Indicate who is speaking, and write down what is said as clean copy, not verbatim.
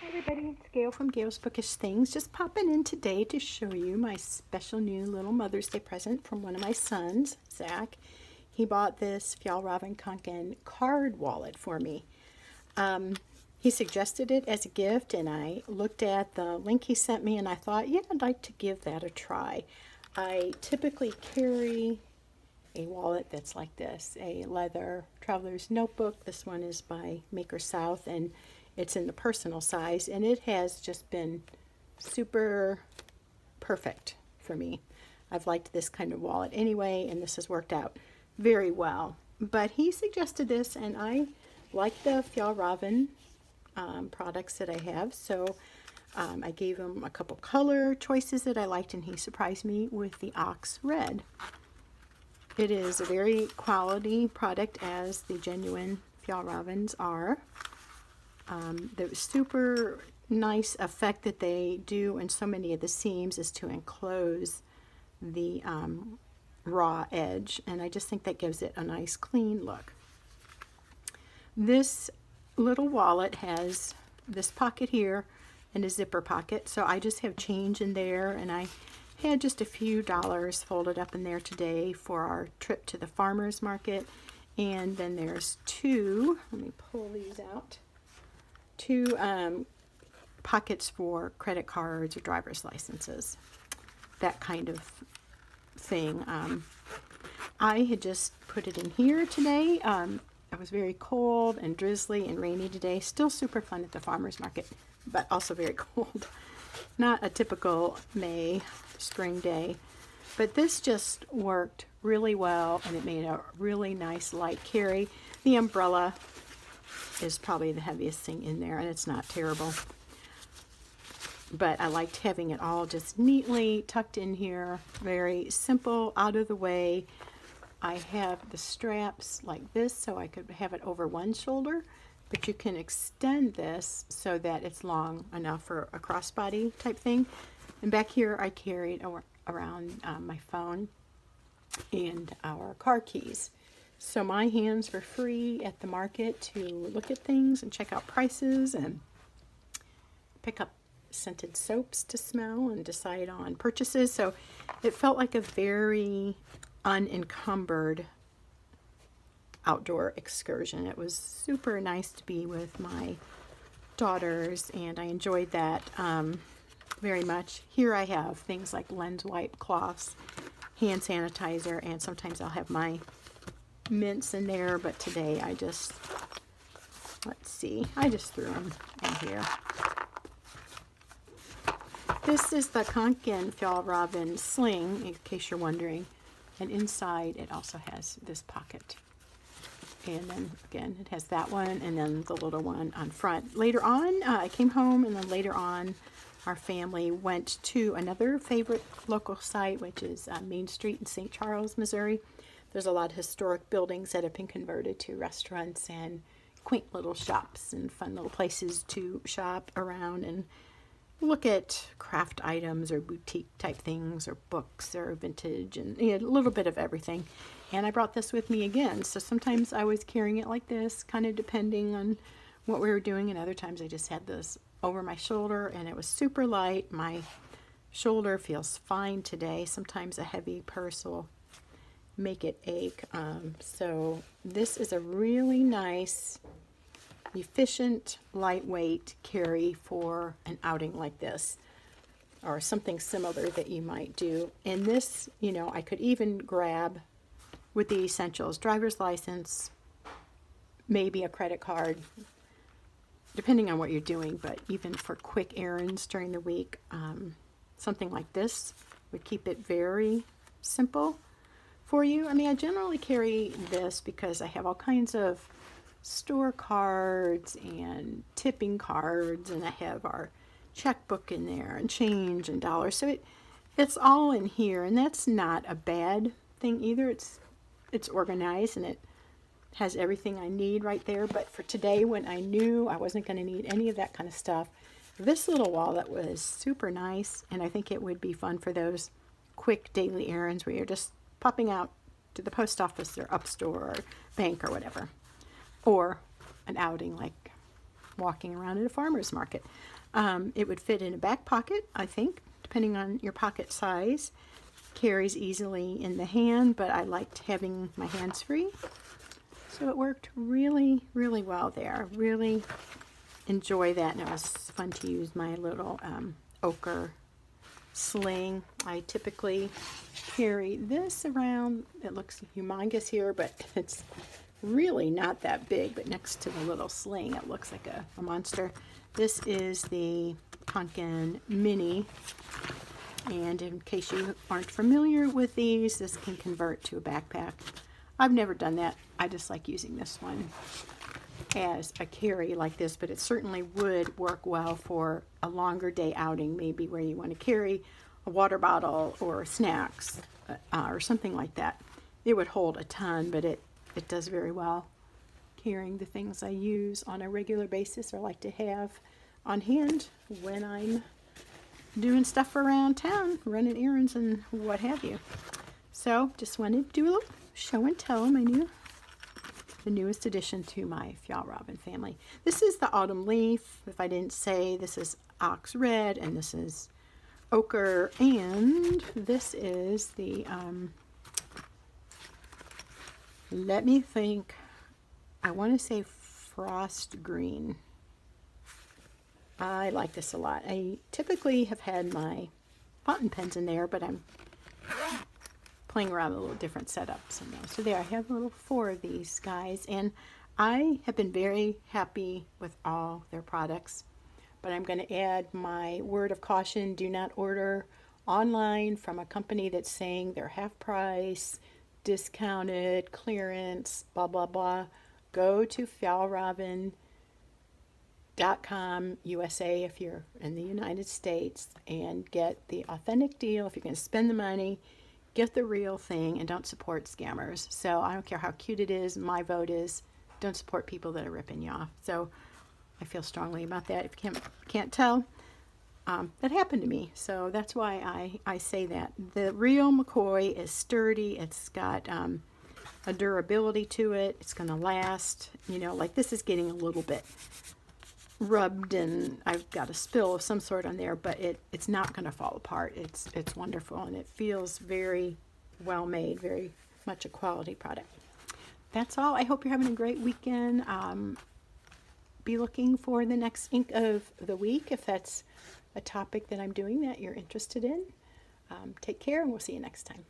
Speaker 1: Everybody, it's Gail from Gail's Bookish Things. Just popping in today to show you my special new little Mother's Day present from one of my sons, Zach. He bought this Fjällräven Kanken card wallet for me. He suggested it as a gift, and I looked at the link he sent me, and I thought, yeah, I'd like to give that a try. I typically carry a wallet that's like this, a leather traveler's notebook. This one is by Maker South, and it's in the personal size, and it has just been super perfect for me. I've liked this kind of wallet anyway, and this has worked out very well. But he suggested this, and I like the Fjallraven products that I have, so I gave him a couple color choices that I liked, and he surprised me with the Ox Red. It is a very quality product, as the genuine Fjallravens are. The super nice effect that they do in so many of the seams is to enclose the raw edge, and I just think that gives it a nice clean look. This little wallet has this pocket here and a zipper pocket, so I just have change in there, and I had just a few dollars folded up in there today for our trip to the farmers market. And then there's two, let me pull these out, two pockets for credit cards or driver's licenses, that kind of thing. I had just put it in here today. It was very cold and drizzly and rainy today. Still super fun at the farmers market, but also very cold. Not a typical May spring day, but this just worked really well, and it made a really nice light carry. The umbrella is probably the heaviest thing in there, and it's not terrible, but I liked having it all just neatly tucked in here. Very simple, out of the way. I have the straps like this, so I could have it over one shoulder, but you can extend this so that it's long enough for a crossbody type thing. And back here I carried around my phone and our car keys. So my hands were free at the market to look at things and check out prices and pick up scented soaps to smell and decide on purchases. So it felt like a very unencumbered outdoor excursion. It was super nice to be with my daughters, and I enjoyed that very much. Here I have things like lens wipe cloths, hand sanitizer, and sometimes I'll have my mints in there, but today I just, let's see, I just threw them in here. This is the Kanken Fjallraven sling, in case you're wondering, and inside it also has this pocket. And then again, it has that one, and then the little one on front. Later on, I came home, and then later on, our family went to another favorite local site, which is Main Street in St. Charles, Missouri. There's a lot of historic buildings that have been converted to restaurants and quaint little shops and fun little places to shop around and look at craft items or boutique type things or books or vintage, and a little bit of everything. And I brought this with me again, so sometimes I was carrying it like this, kind of depending on what we were doing, and other times I just had this over my shoulder, and it was super light. My shoulder feels fine today. Sometimes a heavy purse will make it ache. So this is a really nice, efficient, lightweight carry for an outing like this, or something similar that you might do. And this, you know, I could even grab with the essentials, driver's license, maybe a credit card, depending on what you're doing, but even for quick errands during the week, something like this would keep it very simple for you. I mean, I generally carry this because I have all kinds of store cards and tipping cards, and I have our checkbook in there and change and dollars, so it's all in here, and that's not a bad thing either. It's organized, and it has everything I need right there. But for today, when I knew I wasn't going to need any of that kind of stuff, this little wallet was super nice, and I think it would be fun for those quick daily errands where you're just popping out to the post office or up store or bank or whatever, or an outing like walking around at a farmer's market. It would fit in a back pocket, I think, depending on your pocket size. Carries easily in the hand, but I liked having my hands free. So it worked really, really well there. Really enjoy that, and it was fun to use my little ochre sling. I typically carry this around. It looks humongous here, but it's really not that big, but next to the little sling, it looks like a monster. This is the Kanken Mini, and in case you aren't familiar with these, this can convert to a backpack. I've never done that. I just like using this one as a carry like this, but it certainly would work well for a longer day outing, maybe where you want to carry a water bottle or snacks or something like that. It would hold a ton, but it does very well carrying the things I use on a regular basis or like to have on hand when I'm doing stuff around town, running errands and what have you. So just wanted to do a little show and tell, the newest addition to my Fjallraven family. This is the autumn leaf. If I didn't say, this is ox red, and this is ochre, and this is the let me think, I want to say frost green. I like this a lot. I typically have had my fountain pens in there, but I'm playing around with a little different setups in those. So there, I have a little 4 of these guys, and I have been very happy with all their products. But I'm going to add my word of caution: do not order online from a company that's saying they're half price, discounted, clearance, blah blah blah. Go to Fjallraven.com USA if you're in the United States and get the authentic deal. If you're going to spend the money, get the real thing and don't support scammers. So I don't care how cute it is. My vote is don't support people that are ripping you off. So I feel strongly about that. If you can't tell, that happened to me. So that's why I say that. The real McCoy is sturdy. It's got a durability to it. It's going to last. You know, like this is getting a little bit rubbed and I've got a spill of some sort on there, but it's not going to fall apart. It's wonderful, and it feels very well made, very much a quality product. That's all. I hope you're having a great weekend. Be looking for the next ink of the week if that's a topic that I'm doing that you're interested in. Take care, and we'll see you next time.